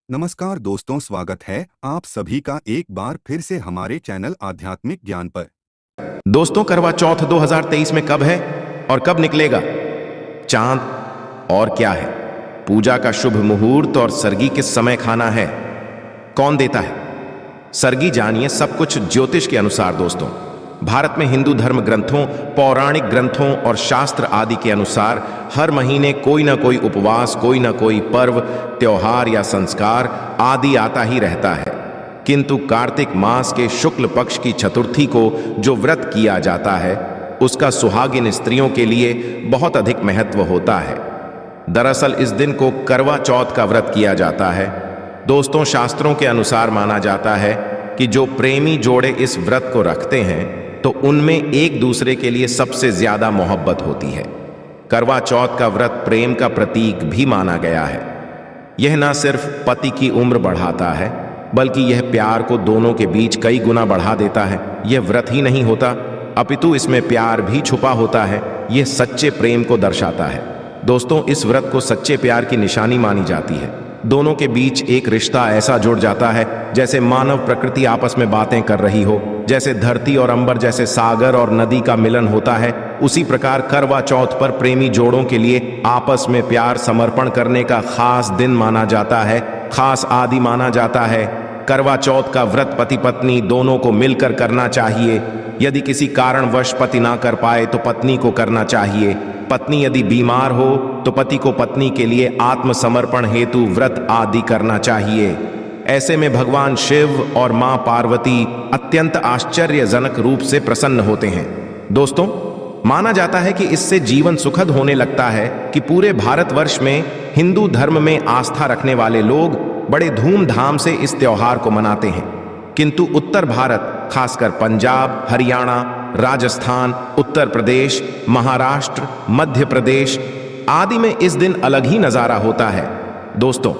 नमस्कार दोस्तों, स्वागत है आप सभी का एक बार फिर से हमारे चैनल आध्यात्मिक ज्ञान पर। दोस्तों, करवा चौथ 2023 में कब है और कब निकलेगा चांद, और क्या है पूजा का शुभ मुहूर्त और सरगी किस समय खाना है, कौन देता है सरगी, जानिए सब कुछ ज्योतिष के अनुसार। दोस्तों, भारत में हिंदू धर्म ग्रंथों, पौराणिक ग्रंथों और शास्त्र आदि के अनुसार हर महीने कोई ना कोई उपवास, कोई ना कोई पर्व, त्योहार या संस्कार आदि आता ही रहता है। किंतु कार्तिक मास के शुक्ल पक्ष की चतुर्थी को जो व्रत किया जाता है, उसका सुहागिन स्त्रियों के लिए बहुत अधिक महत्व होता है। दरअसल इस दिन को करवा चौथ का व्रत किया जाता है। दोस्तों, शास्त्रों के अनुसार माना जाता है कि जो प्रेमी जोड़े इस व्रत को रखते हैं तो उनमें एक दूसरे के लिए सबसे ज्यादा मोहब्बत होती है। करवा चौथ का व्रत प्रेम का प्रतीक भी माना गया है। यह न सिर्फ पति की उम्र बढ़ाता है, बल्कि यह प्यार को दोनों के बीच कई गुना बढ़ा देता है। यह व्रत ही नहीं होता, अपितु इसमें प्यार भी छुपा होता है। यह सच्चे प्रेम को दर्शाता है। दोस्तों, इस व्रत को सच्चे प्यार की निशानी मानी जाती है। दोनों के बीच एक रिश्ता ऐसा जुड़ जाता है जैसे मानव प्रकृति आपस में बातें कर रही हो, जैसे धरती और अंबर, जैसे सागर और नदी का मिलन होता है। उसी प्रकार करवा चौथ पर प्रेमी जोड़ों के लिए आपस में प्यार समर्पण करने का खास दिन माना जाता है, खास आदि माना जाता है। करवा चौथ का व्रत पति पत्नी दोनों को मिलकर करना चाहिए। यदि किसी कारणवश पति ना कर पाए तो पत्नी को करना चाहिए। पत्नी यदि बीमार हो तो पति को पत्नी के लिए आत्मसमर्पण हेतु व्रत आदि करना चाहिए। ऐसे में भगवान शिव और मां पार्वती अत्यंत आश्चर्यजनक रूप से प्रसन्न होते हैं। दोस्तों, माना जाता है कि इससे जीवन सुखद होने लगता है कि पूरे भारतवर्ष में हिंदू धर्म में आस्था रखने वाले लोग बड़े धूमधाम से इस त्योहार को मनाते हैं। किंतु उत्तर भारत, खासकर पंजाब, हरियाणा, राजस्थान, उत्तर प्रदेश, महाराष्ट्र, मध्य प्रदेश आदि में इस दिन अलग ही नजारा होता है। दोस्तों,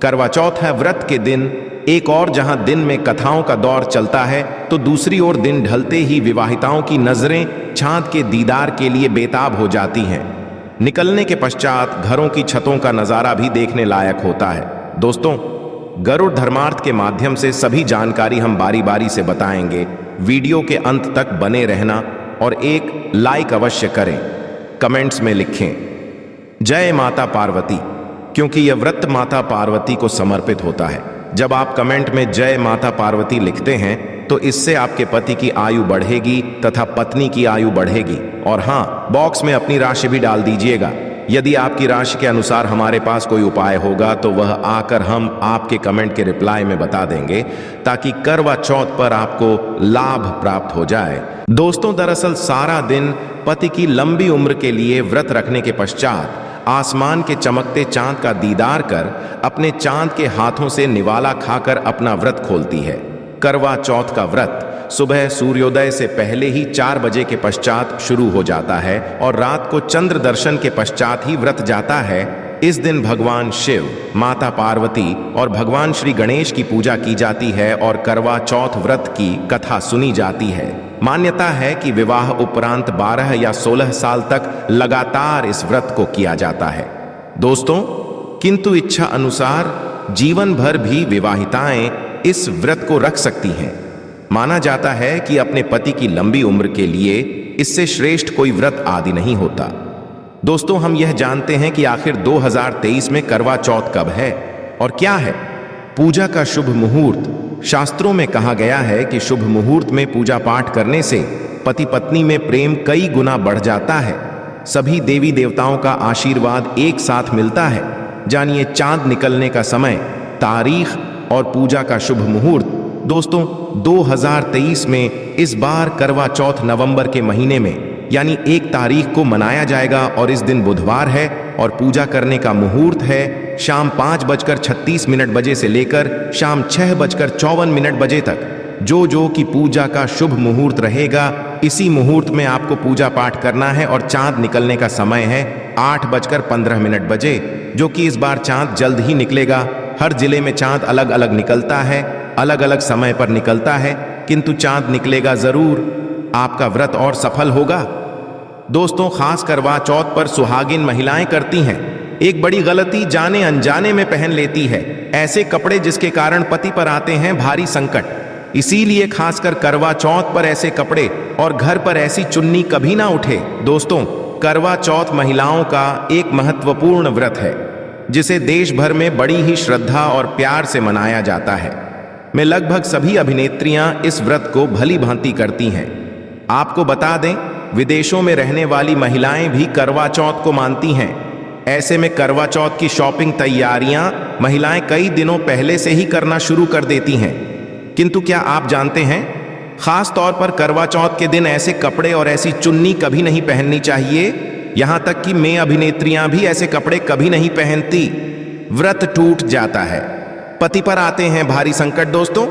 करवा चौथ है व्रत के दिन एक और जहां दिन में कथाओं का दौर चलता है, तो दूसरी ओर दिन ढलते ही विवाहिताओं की नजरें चांद के दीदार के लिए बेताब हो जाती हैं। निकलने के पश्चात घरों की छतों का नजारा भी देखने लायक होता है। दोस्तों, गरुड़ धर्मार्थ के माध्यम से सभी जानकारी हम बारी बारी से बताएंगे। वीडियो के अंत तक बने रहना और एक लाइक अवश्य करें। कमेंट्स में लिखें जय माता पार्वती, क्योंकि यह व्रत माता पार्वती को समर्पित होता है। जब आप कमेंट में जय माता पार्वती लिखते हैं तो इससे आपके पति की आयु बढ़ेगी तथा पत्नी की आयु बढ़ेगी। और हाँ, बॉक्स में अपनी राशि भी डाल दीजिएगा। यदि आपकी राशि के अनुसार हमारे पास कोई उपाय होगा तो वह आकर हम आपके कमेंट के रिप्लाई में बता देंगे, ताकि करवा चौथ पर आपको लाभ प्राप्त हो जाए। दोस्तों, दरअसल सारा दिन पति की लंबी उम्र के लिए व्रत रखने के पश्चात आसमान के चमकते चांद का दीदार कर अपने चांद के हाथों से निवाला खाकर अपना व्रत खोलती है। करवा चौथ का व्रत सुबह सूर्योदय से पहले ही 4 बजे के पश्चात शुरू हो जाता है और रात को चंद्र दर्शन के पश्चात ही व्रत जाता है। इस दिन भगवान शिव, माता पार्वती और भगवान श्री गणेश की पूजा की जाती है और करवा चौथ व्रत की कथा सुनी जाती है। मान्यता है कि विवाह उपरांत 12 या 16 साल तक लगातार इस व्रत को किया जाता है। दोस्तों, किंतु इच्छा अनुसार जीवन भर भी विवाहिताएं इस व्रत को रख सकती हैं। माना जाता है कि अपने पति की लंबी उम्र के लिए इससे श्रेष्ठ कोई व्रत आदि नहीं होता। दोस्तों, हम यह जानते हैं कि आखिर 2023 में करवा चौथ कब है और क्या है पूजा का शुभ मुहूर्त। शास्त्रों में कहा गया है कि शुभ मुहूर्त में पूजा पाठ करने से पति पत्नी में प्रेम कई गुना बढ़ जाता है। सभी देवी देवताओं का आशीर्वाद एक साथ मिलता है। जानिए चांद निकलने का समय, तारीख और पूजा का शुभ मुहूर्त। दोस्तों, 2023 में इस बार करवा चौथ नवंबर के महीने में यानी 1 तारीख को मनाया जाएगा और इस दिन बुधवार है और पूजा करने का मुहूर्त है शाम 5:36 बजे से लेकर शाम 6:54 बजे तक। जो कि पूजा का शुभ मुहूर्त रहेगा, इसी मुहूर्त में आपको पूजा पाठ करना है और चांद निकलने का समय है 8:15 बजे, जो कि इस बार चांद जल्द ही निकलेगा। हर जिले में चांद अलग अलग निकलता है, अलग अलग समय पर निकलता है, किंतु चांद निकलेगा जरूर। आपका व्रत और सफल होगा। दोस्तों, खास करवा चौथ पर सुहागिन महिलाएं करती हैं। एक बड़ी गलती जाने अनजाने में पहन लेती है, ऐसे कपड़े जिसके कारण पति पर आते हैं भारी संकट। इसीलिए खासकर करवा चौथ पर ऐसे कपड़े और घर पर ऐसी चुन्नी कभी ना उठे। दोस्तों, करवा चौथ महिलाओं का एक महत्वपूर्ण व्रत है जिसे देश भर में बड़ी ही श्रद्धा और प्यार से मनाया जाता है। में लगभग सभी अभिनेत्रियां इस व्रत को भली भांति करती हैं। आपको बता दें, विदेशों में रहने वाली महिलाएं भी करवा चौथ को मानती हैं। ऐसे में करवा चौथ की शॉपिंग तैयारियां महिलाएं कई दिनों पहले से ही करना शुरू कर देती हैं। किंतु क्या आप जानते हैं, खास तौर पर करवा चौथ के दिन ऐसे कपड़े और ऐसी चुन्नी कभी नहीं पहननी चाहिए। यहां तक कि मैं अभिनेत्रियां भी ऐसे कपड़े कभी नहीं पहनती। व्रत टूट जाता है, पति पर आते हैं भारी संकट। दोस्तों,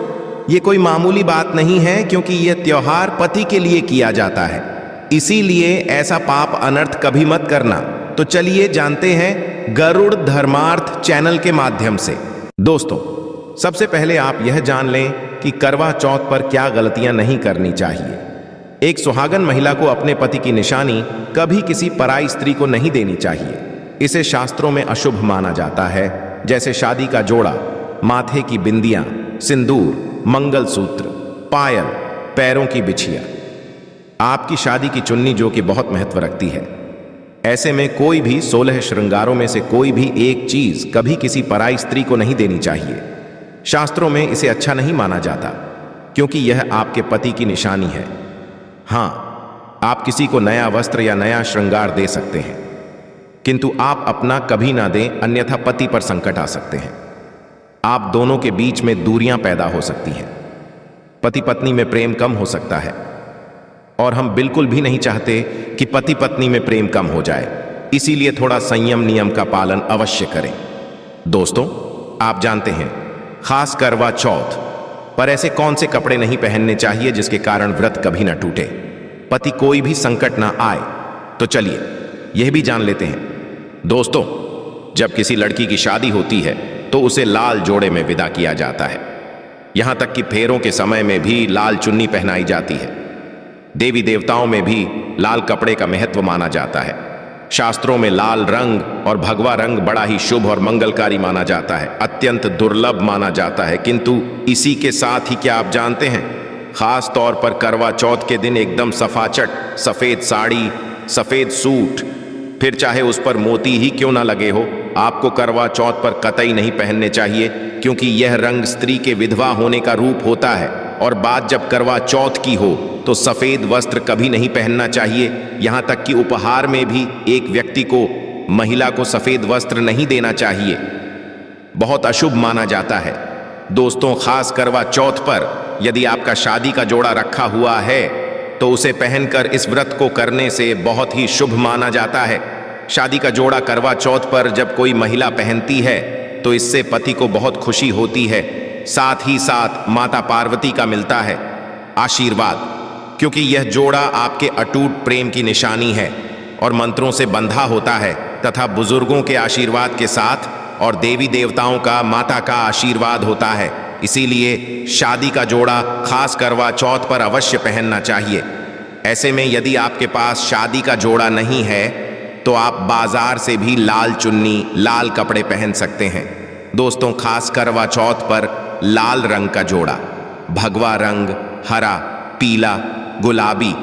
ये कोई मामूली बात नहीं है, क्योंकि यह त्योहार पति के लिए किया जाता है। इसीलिए ऐसा पाप अनर्थ कभी मत करना। तो चलिए जानते हैं गरुड़ धर्मार्थ चैनल के माध्यम से। दोस्तों, सबसे पहले आप यह जान लें कि करवा चौथ पर क्या गलतियां नहीं करनी चाहिए। एक सुहागन महिला को अपने पति की निशानी कभी किसी पराई स्त्री को नहीं देनी चाहिए। इसे शास्त्रों में अशुभ माना जाता है, जैसे शादी का जोड़ा, माथे की बिंदियां, सिंदूर, मंगलसूत्र, पायल, पैरों की बिछिया, आपकी शादी की चुन्नी जो कि बहुत महत्व रखती है। ऐसे में कोई भी 16 श्रृंगारों में से कोई भी एक चीज कभी किसी पराई स्त्री को नहीं देनी चाहिए। शास्त्रों में इसे अच्छा नहीं माना जाता, क्योंकि यह आपके पति की निशानी है। हां, आप किसी को नया वस्त्र या नया श्रृंगार दे सकते हैं, किंतु आप अपना कभी ना दें, अन्यथा पति पर संकट आ सकते हैं। आप दोनों के बीच में दूरियां पैदा हो सकती हैं। पति पत्नी में प्रेम कम हो सकता है, और हम बिल्कुल भी नहीं चाहते कि पति पत्नी में प्रेम कम हो जाए। इसीलिए थोड़ा संयम नियम का पालन अवश्य करें। दोस्तों, आप जानते हैं, खास करवा चौथ पर ऐसे कौन से कपड़े नहीं पहनने चाहिए जिसके कारण व्रत कभी ना टूटे, पति कोई भी संकट ना आए। तो चलिए यह भी जान लेते हैं। दोस्तों, जब किसी लड़की की शादी होती है तो उसे लाल जोड़े में विदा किया जाता है। यहां तक कि फेरों के समय में भी लाल चुन्नी पहनाई जाती है। देवी देवताओं में भी लाल कपड़े का महत्व माना जाता है। शास्त्रों में लाल रंग और भगवा रंग बड़ा ही शुभ और मंगलकारी माना जाता है, अत्यंत दुर्लभ माना जाता है। किंतु इसी के साथ ही क्या आप जानते हैं, खास तौर पर करवा चौथ के दिन एकदम सफाचट सफेद साड़ी, सफेद सूट, फिर चाहे उस पर मोती ही क्यों ना लगे हो, आपको करवा चौथ पर कतई नहीं पहनने चाहिए, क्योंकि यह रंग स्त्री के विधवा होने का रूप होता है। और बात जब करवा चौथ की हो तो सफेद वस्त्र कभी नहीं पहनना चाहिए। यहां तक कि उपहार में भी एक व्यक्ति को, महिला को सफेद वस्त्र नहीं देना चाहिए, बहुत अशुभ माना जाता है। दोस्तों, खास करवा चौथ पर यदि आपका शादी का जोड़ा रखा हुआ है तो उसे पहनकर इस व्रत को करने से बहुत ही शुभ माना जाता है। शादी का जोड़ा करवा चौथ पर जब कोई महिला पहनती है तो इससे पति को बहुत खुशी होती है, साथ ही साथ माता पार्वती का मिलता है आशीर्वाद, क्योंकि यह जोड़ा आपके अटूट प्रेम की निशानी है और मंत्रों से बंधा होता है, तथा बुजुर्गों के आशीर्वाद के साथ और देवी देवताओं का, माता का आशीर्वाद होता है। इसीलिए शादी का जोड़ा खास करवा चौथ पर अवश्य पहनना चाहिए। ऐसे में यदि आपके पास शादी का जोड़ा नहीं है तो आप बाजार से भी लाल चुन्नी, लाल कपड़े पहन सकते हैं। दोस्तों, खास करवा चौथ पर लाल रंग का जोड़ा, भगवा रंग, हरा, पीला, गुलाबी,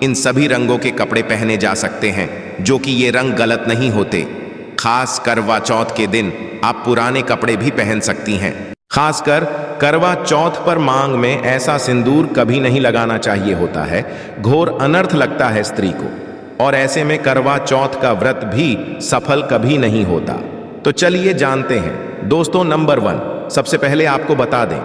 इन सभी रंगों के कपड़े पहने जा सकते हैं, जो कि ये रंग गलत नहीं होते। खास करवा चौथ के दिन आप पुराने कपड़े भी पहन सकती हैं। खासकर करवा चौथ पर मांग में ऐसा सिंदूर कभी नहीं लगाना चाहिए होता है, घोर अनर्थ लगता है स्त्री को, और ऐसे में करवा चौथ का व्रत भी सफल कभी नहीं होता। तो चलिए जानते हैं। दोस्तों, नंबर 1, सबसे पहले आपको बता दें,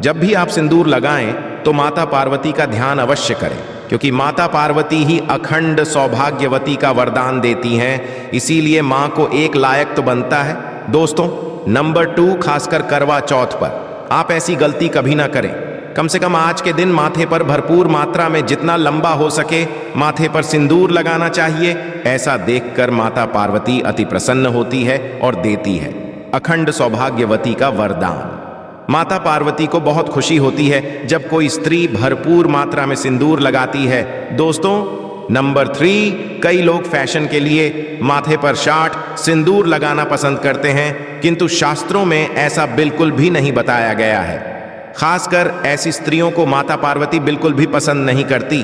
जब भी आप सिंदूर लगाएं तो माता पार्वती का ध्यान अवश्य करें, क्योंकि माता पार्वती ही अखंड सौभाग्यवती का वरदान देती हैं। इसीलिए मां को एक लायक तो बनता है। दोस्तों, नंबर 2, खासकर करवा चौथ पर आप ऐसी गलती कभी ना करें। कम से कम आज के दिन माथे पर भरपूर मात्रा में जितना लंबा हो सके माथे पर सिंदूर लगाना चाहिए। ऐसा देखकर माता पार्वती अति प्रसन्न होती है और देती है अखंड सौभाग्यवती का वरदान। माता पार्वती को बहुत खुशी होती है जब कोई स्त्री भरपूर मात्रा में सिंदूर लगाती है। दोस्तों, नंबर 3, कई लोग फैशन के लिए माथे पर शाट सिंदूर लगाना पसंद करते हैं, किंतु शास्त्रों में ऐसा बिल्कुल भी नहीं बताया गया है। खासकर ऐसी स्त्रियों को माता पार्वती बिल्कुल भी पसंद नहीं करती।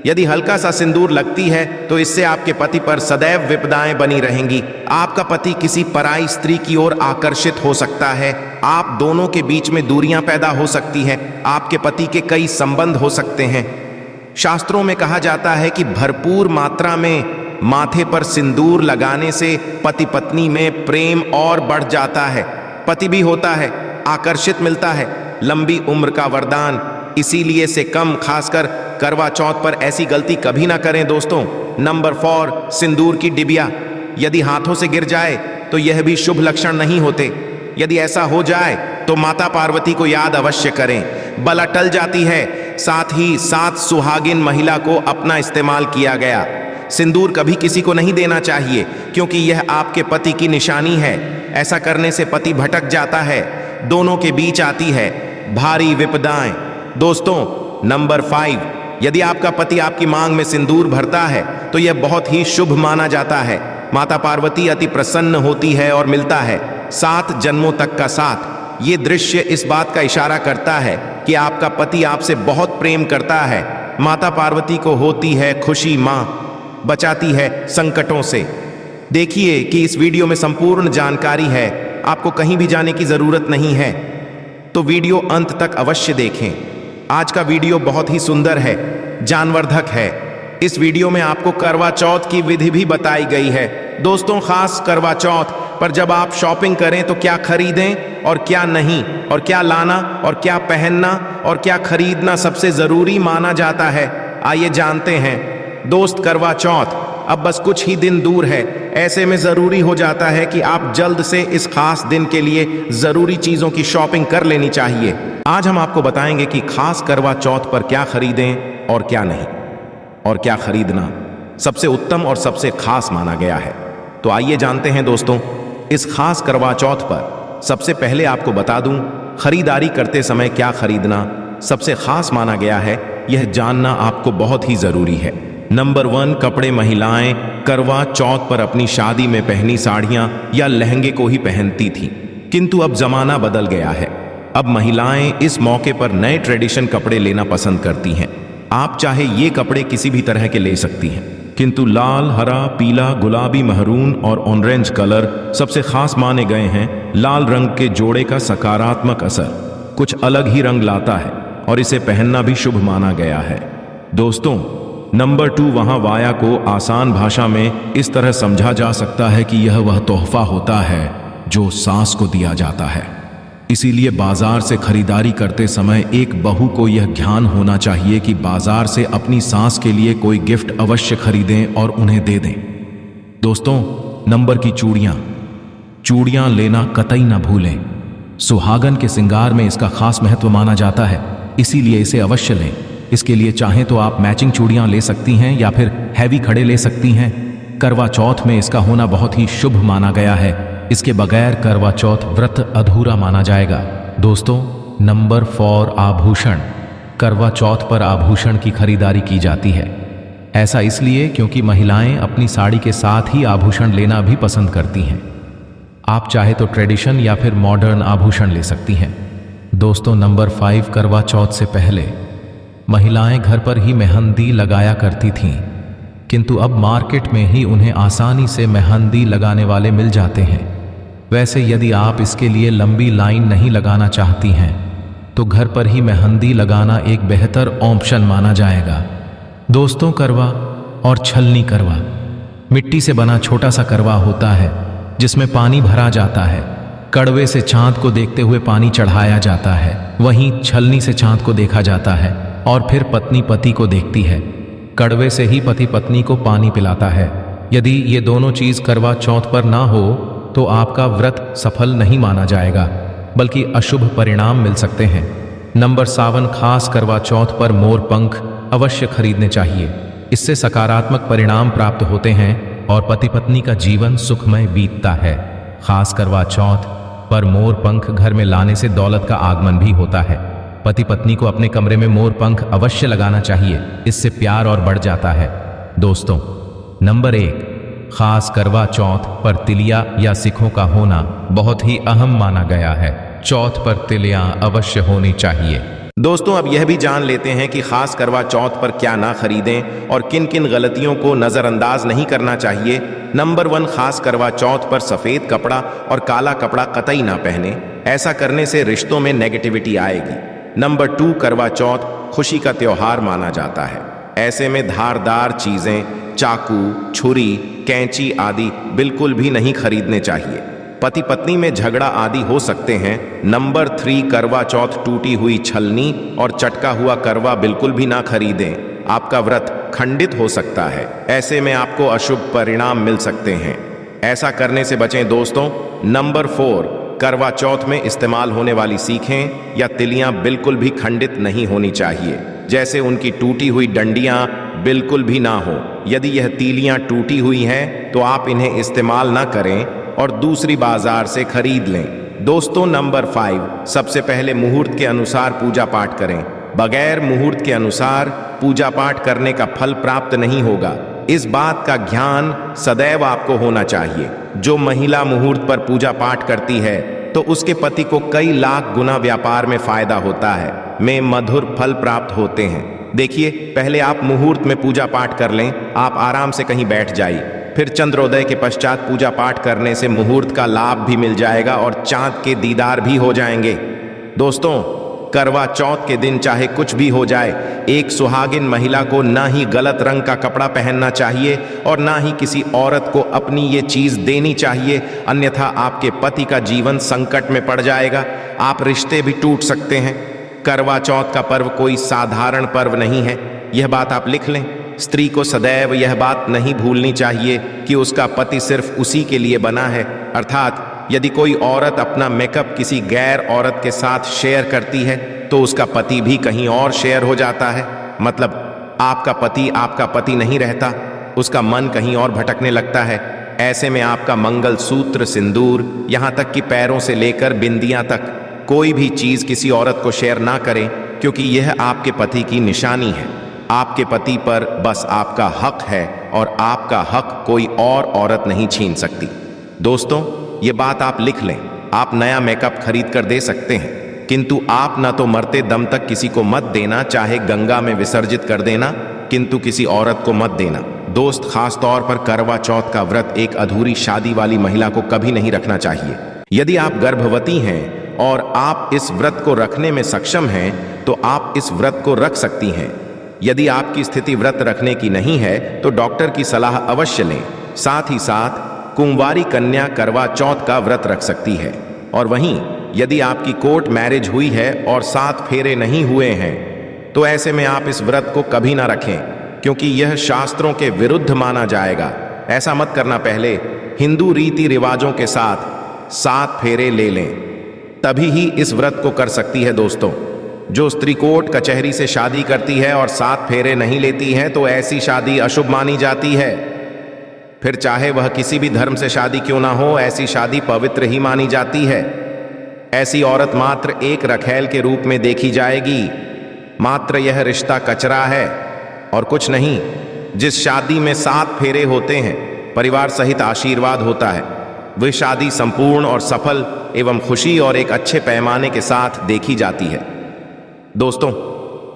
यदि हल्का सा सिंदूर लगती है तो इससे आपके पति पर सदैव विपदाएं बनी रहेंगी। आपका पति किसी पराई स्त्री की ओर आकर्षित हो सकता है। आप दोनों के बीच में दूरियां पैदा हो सकती हैं। आपके पति के कई संबंध हो सकते हैं। शास्त्रों में कहा जाता है कि भरपूर मात्रा में माथे पर सिंदूर लगाने से पति पत्नी में प्रेम और बढ़ जाता है, पति भी होता है, आकर्षित मिलता है, लंबी उम्र का वरदान। इसीलिए से कम, खासकर करवा चौथ पर ऐसी गलती कभी ना करें दोस्तों। नंबर 4, सिंदूर की डिबिया यदि हाथों से गिर जाए तो यह भी शुभ लक्षण नहीं होते। यदि ऐसा हो जाए तो माता पार्वती को याद अवश्य करें, बला टल जाती है। साथ ही साथ सुहागिन महिला को अपना इस्तेमाल किया गया सिंदूर कभी किसी को नहीं देना चाहिए, क्योंकि यह आपके पति की निशानी है। ऐसा करने से पति भटक जाता है, दोनों के बीच आती है भारी विपदाएं। दोस्तों, नंबर 5, यदि आपका पति आपकी मांग में सिंदूर भरता है तो यह बहुत ही शुभ माना जाता है। माता पार्वती अति प्रसन्न होती है और मिलता है 7 जन्मों तक का साथ। ये दृश्य इस बात का इशारा करता है कि आपका पति आपसे बहुत प्रेम करता है। माता पार्वती को होती है खुशी, माँ बचाती है संकटों से। देखिए कि इस वीडियो में संपूर्ण जानकारी है, आपको कहीं भी जाने की जरूरत नहीं है, तो वीडियो अंत तक अवश्य देखें। आज का वीडियो बहुत ही सुंदर है, जानवर्धक है। इस वीडियो में आपको करवा चौथ की विधि भी बताई गई है। दोस्तों, खास करवा चौथ पर जब आप शॉपिंग करें तो क्या खरीदें और क्या नहीं, और क्या लाना और क्या पहनना और क्या खरीदना सबसे जरूरी माना जाता है, आइए जानते हैं। दोस्त, करवा चौथ अब बस कुछ ही दिन दूर है। ऐसे में जरूरी हो जाता है कि आप जल्द से इस खास दिन के लिए जरूरी चीजों की शॉपिंग कर लेनी चाहिए। आज हम आपको बताएंगे कि खास करवा चौथ पर क्या खरीदें और क्या नहीं, और क्या खरीदना सबसे उत्तम और सबसे खास माना गया है। तो आइए जानते हैं दोस्तों, इस खास करवा चौथ पर सबसे पहले आपको बता दूं, खरीदारी करते समय क्या खरीदना सबसे खास माना गया है, यह जानना आपको बहुत ही जरूरी है। नंबर 1, कपड़े। महिलाएं करवा चौथ पर अपनी शादी में पहनी साड़ियां या लहंगे को ही पहनती थी, किंतु अब जमाना बदल गया है। अब महिलाएं इस मौके पर नए ट्रेडिशन कपड़े लेना पसंद करती हैं। आप चाहे ये कपड़े किसी भी तरह के ले सकती हैं, किंतु लाल, हरा, पीला, गुलाबी, महरून और ऑरेंज कलर सबसे खास माने गए हैं। लाल रंग के जोड़े का सकारात्मक असर कुछ अलग ही रंग लाता है और इसे पहनना भी शुभ माना गया है। दोस्तों, नंबर 2, वहां वाया को आसान भाषा में इस तरह समझा जा सकता है कि यह वह तोहफा होता है जो सास को दिया जाता है। इसीलिए बाजार से खरीदारी करते समय एक बहू को यह ध्यान होना चाहिए कि बाजार से अपनी सास के लिए कोई गिफ्ट अवश्य खरीदें और उन्हें दे दें। दोस्तों, नंबर की चूड़ियां लेना कतई ना भूलें। सुहागन के श्रृंगार में इसका खास महत्व माना जाता है, इसीलिए इसे अवश्य लें। इसके लिए चाहें तो आप मैचिंग चूड़ियां ले सकती हैं या फिर हैवी खड़े ले सकती हैं। करवा चौथ में इसका होना बहुत ही शुभ माना गया है। इसके बगैर करवा चौथ व्रत अधूरा माना जाएगा। दोस्तों, नंबर 4, आभूषण। करवा चौथ पर आभूषण की खरीदारी की जाती है। ऐसा इसलिए क्योंकि महिलाएं अपनी साड़ी के साथ ही आभूषण लेना भी पसंद करती हैं। आप चाहे तो ट्रेडिशन या फिर मॉडर्न आभूषण ले सकती हैं। दोस्तों, नंबर 5, करवा चौथ से पहले महिलाएं घर पर ही मेहंदी लगाया करती थीं, किंतु अब मार्केट में ही उन्हें आसानी से मेहंदी लगाने वाले मिल जाते हैं। वैसे यदि आप इसके लिए लंबी लाइन नहीं लगाना चाहती हैं तो घर पर ही मेहंदी लगाना एक बेहतर ऑप्शन माना जाएगा। दोस्तों, करवा और छलनी करवा मिट्टी से बना छोटा सा करवा होता है जिसमें पानी भरा जाता है। कड़वे से चांद को देखते हुए पानी चढ़ाया जाता है, वहीं छलनी से चांद को देखा जाता है और फिर पत्नी पति को देखती है। कड़वे से ही पति पत्नी को पानी पिलाता है। यदि ये दोनों चीज करवा चौथ पर ना हो तो आपका व्रत सफल नहीं माना जाएगा, बल्कि अशुभ परिणाम मिल सकते हैं। नंबर 7, खास करवा चौथ पर मोर पंख अवश्य खरीदने चाहिए। इससे सकारात्मक परिणाम प्राप्त होते हैं और पति पत्नी का जीवन सुखमय बीतता है। खास करवा चौथ पर मोर पंख घर में लाने से दौलत का आगमन भी होता है। पति पत्नी को अपने कमरे में मोर पंख अवश्य लगाना चाहिए, इससे प्यार और बढ़ जाता है। दोस्तों, नंबर 1, खास करवा चौथ पर तिलिया या सिखों का होना बहुत ही अहम माना गया है। चौथ पर तिलियां अवश्य होनी चाहिए। दोस्तों, अब यह भी जान लेते हैं कि खास करवा चौथ पर क्या ना खरीदें और किन किन गलतियों को नज़रअंदाज नहीं करना चाहिए। नंबर 1, खास करवा चौथ पर सफ़ेद कपड़ा और काला कपड़ा कतई ना पहने। ऐसा करने से रिश्तों में नेगेटिविटी आएगी। नंबर 2, करवा चौथ खुशी का त्योहार माना जाता है। ऐसे में धारदार चीज़ें, चाकू, छुरी, कैंची आदि बिल्कुल भी नहीं खरीदने चाहिए। पति पत्नी में झगड़ा आदि हो सकते हैं। नंबर 3, करवा चौथ टूटी हुई छलनी और चटका हुआ करवा बिल्कुल भी ना खरीदें। आपका व्रत खंडित हो सकता है। ऐसे में आपको अशुभ परिणाम मिल सकते हैं। ऐसा करने से बचें दोस्तों। नंबर 4, करवा चौथ में इस्तेमाल होने वाली सीखें या तिलियां बिल्कुल भी खंडित नहीं होनी चाहिए। जैसे उनकी टूटी हुई डंडियां बिल्कुल भी ना हो। यदि यह तीलियां टूटी हुई हैं तो आप इन्हें इस्तेमाल ना करें और दूसरी बाजार से खरीद लें। दोस्तों, नंबर 5, सबसे पहले मुहूर्त के अनुसार पूजा पाठ करें। बगैर मुहूर्त के अनुसार पूजा पाठ करने का फल प्राप्त नहीं होगा। इस बात का ज्ञान सदैव आपको होना चाहिए। जो महिला मुहूर्त पर पूजा पाठ करती है तो उसके पति को कई लाख गुना व्यापार में फायदा होता है, में मधुर फल प्राप्त होते हैं। देखिए, पहले आप मुहूर्त में पूजा पाठ कर लें। आप आराम से कहीं बैठ जाइए। फिर चंद्रोदय के पश्चात पूजा पाठ करने से मुहूर्त का लाभ भी मिल जाएगा और चांद के दीदार भी हो जाएंगे। दोस्तों, करवा चौथ के दिन चाहे कुछ भी हो जाए, एक सुहागिन महिला को ना ही गलत रंग का कपड़ा पहनना चाहिए और ना ही किसी औरत को अपनी ये चीज देनी चाहिए, अन्यथा आपके पति का जीवन संकट में पड़ जाएगा। आप रिश्ते भी टूट सकते हैं। करवा चौथ का पर्व कोई साधारण पर्व नहीं है, यह बात आप लिख लें। स्त्री को सदैव यह बात नहीं भूलनी चाहिए कि उसका पति सिर्फ उसी के लिए बना है। अर्थात यदि कोई औरत अपना मेकअप किसी गैर औरत के साथ शेयर करती है तो उसका पति भी कहीं और शेयर हो जाता है। मतलब आपका पति नहीं रहता, उसका मन कहीं और भटकने लगता है। ऐसे में आपका मंगल सूत्र, सिंदूर, यहाँ तक कि पैरों से लेकर बिंदियां तक कोई भी चीज किसी औरत को शेयर ना करें, क्योंकि यह आपके पति की निशानी है। आपके पति पर बस आपका हक है और आपका हक कोई और औरत नहीं छीन सकती। दोस्तों, ये बात आप लिख लें। आप नया मेकअप खरीद कर दे सकते हैं, किंतु आप ना तो मरते दम तक किसी को मत देना, चाहे गंगा में विसर्जित कर देना, किंतु किसी औरत को मत देना। दोस्त, खास तौर पर करवा चौथ का व्रत एक अधूरी शादी वाली महिला को कभी नहीं रखना चाहिए। यदि आप गर्भवती हैं और आप इस व्रत को रखने में सक्षम हैं तो आप इस व्रत को रख सकती हैं। यदि आपकी स्थिति व्रत रखने की नहीं है तो डॉक्टर की सलाह अवश्य लें। साथ ही साथ कुंवारी कन्या करवा चौथ का व्रत रख सकती है। और वहीं यदि आपकी कोर्ट मैरिज हुई है और 7 फेरे नहीं हुए हैं तो ऐसे में आप इस व्रत को कभी ना रखें, क्योंकि यह शास्त्रों के विरुद्ध माना जाएगा। ऐसा मत करना। पहले हिंदू रीति रिवाजों के साथ 7 फेरे ले लें, तभी ही इस व्रत को कर सकती है। दोस्तों, जो स्त्री कोर्ट कचहरी से शादी करती है और 7 फेरे नहीं लेती है तो ऐसी शादी अशुभ मानी जाती है। फिर चाहे वह किसी भी धर्म से शादी क्यों ना हो, ऐसी शादी पवित्र ही मानी जाती है। ऐसी औरत मात्र एक रखैल के रूप में देखी जाएगी। मात्र यह रिश्ता कचरा है और कुछ नहीं। जिस शादी में 7 फेरे होते हैं, परिवार सहित आशीर्वाद होता है, वह शादी संपूर्ण और सफल एवं खुशी और एक अच्छे पैमाने के साथ देखी जाती है। दोस्तों,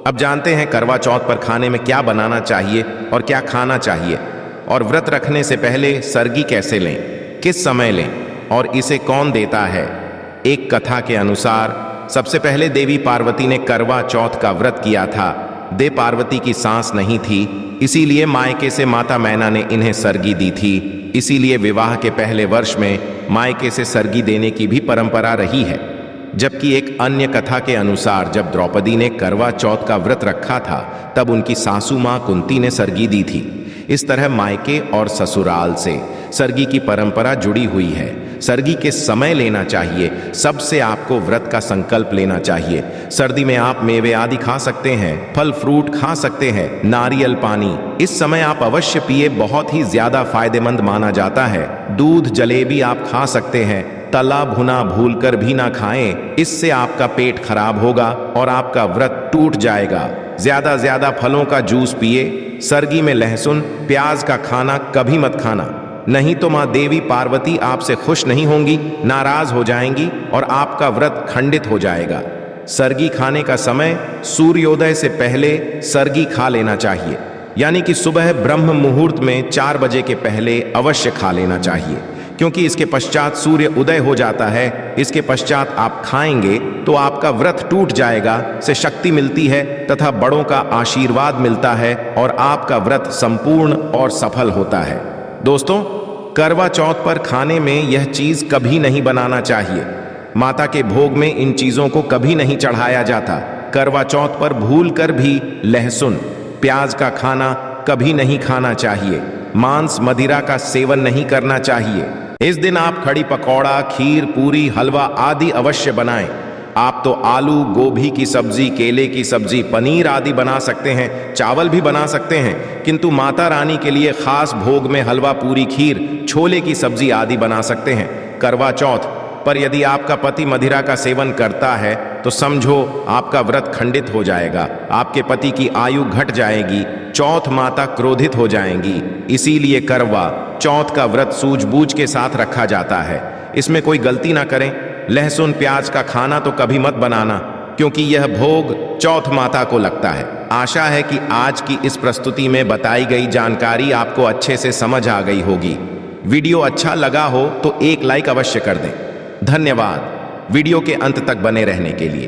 अब जानते हैं करवा चौथ पर खाने में क्या बनाना चाहिए और क्या खाना चाहिए, और व्रत रखने से पहले सरगी कैसे लें, किस समय लें और इसे कौन देता है। एक कथा के अनुसार सबसे पहले देवी पार्वती ने करवा चौथ का व्रत किया था। देव पार्वती की सांस नहीं थी, इसीलिए मायके से माता मैना ने इन्हें सरगी दी थी। इसीलिए विवाह के पहले वर्ष में मायके से सरगी देने की भी परंपरा रही है। जबकि एक अन्य कथा के अनुसार जब द्रौपदी ने करवा चौथ का व्रत रखा था तब उनकी सासू मां कुंती ने सरगी दी थी। इस तरह मायके और ससुराल से सरगी की परंपरा जुड़ी हुई है। सरगी के समय लेना चाहिए। सबसे आपको व्रत का संकल्प लेना चाहिए। सर्दी में आप मेवे आदि खा सकते हैं, फल फ्रूट खा सकते हैं, नारियल पानी इस समय आप अवश्य पिए, बहुत ही ज्यादा फायदेमंद माना जाता है। दूध जलेबी आप खा सकते हैं, तला भुना भूलकर भी ना खाएं, इससे आपका पेट खराब होगा और आपका व्रत टूट जाएगा। ज्यादा फलों का जूस पिए। सर्गी में लहसुन प्याज का खाना कभी मत खाना, नहीं तो माँ देवी पार्वती आपसे खुश नहीं होंगी, नाराज हो जाएंगी और आपका व्रत खंडित हो जाएगा। सर्गी खाने का समय सूर्योदय से पहले सर्गी खा लेना चाहिए, यानी कि सुबह ब्रह्म मुहूर्त में 4 बजे के पहले अवश्य खा लेना चाहिए, क्योंकि इसके पश्चात सूर्य उदय हो जाता है। इसके पश्चात आप खाएंगे तो आपका व्रत टूट जाएगा, से शक्ति मिलती है तथा बड़ों का आशीर्वाद मिलता है और आपका व्रत संपूर्ण और सफल होता है। दोस्तों, करवा चौथ पर खाने में यह चीज कभी नहीं बनाना चाहिए। माता के भोग में इन चीजों को कभी नहीं चढ़ाया जाता। करवा चौथ पर भूल कर भी लहसुन प्याज का खाना कभी नहीं खाना चाहिए। मांस मदिरा का सेवन नहीं करना चाहिए। इस दिन आप खड़ी पकौड़ा, खीर, पूरी, हलवा आदि अवश्य बनाएं। आप तो आलू, गोभी की सब्जी, केले की सब्जी, पनीर आदि बना सकते हैं, चावल भी बना सकते हैं, किंतु माता रानी के लिए खास भोग में हलवा, पूरी, खीर, छोले की सब्जी आदि बना सकते हैं। करवा चौथ पर यदि आपका पति मदिरा का सेवन करता है तो समझो आपका व्रत खंडित हो जाएगा, आपके पति की आयु घट जाएगी, चौथ माता क्रोधित हो जाएंगी। इसीलिए करवा चौथ का व्रत सूझबूझ के साथ रखा जाता है। इसमें कोई गलती ना करें। लहसुन प्याज का खाना तो कभी मत बनाना, क्योंकि यह भोग चौथ माता को लगता है। आशा है कि आज की इस प्रस्तुति में बताई गई जानकारी आपको अच्छे से समझ आ गई होगी। वीडियो अच्छा लगा हो तो एक लाइक अवश्य कर दें। धन्यवाद वीडियो के अंत तक बने रहने के लिए।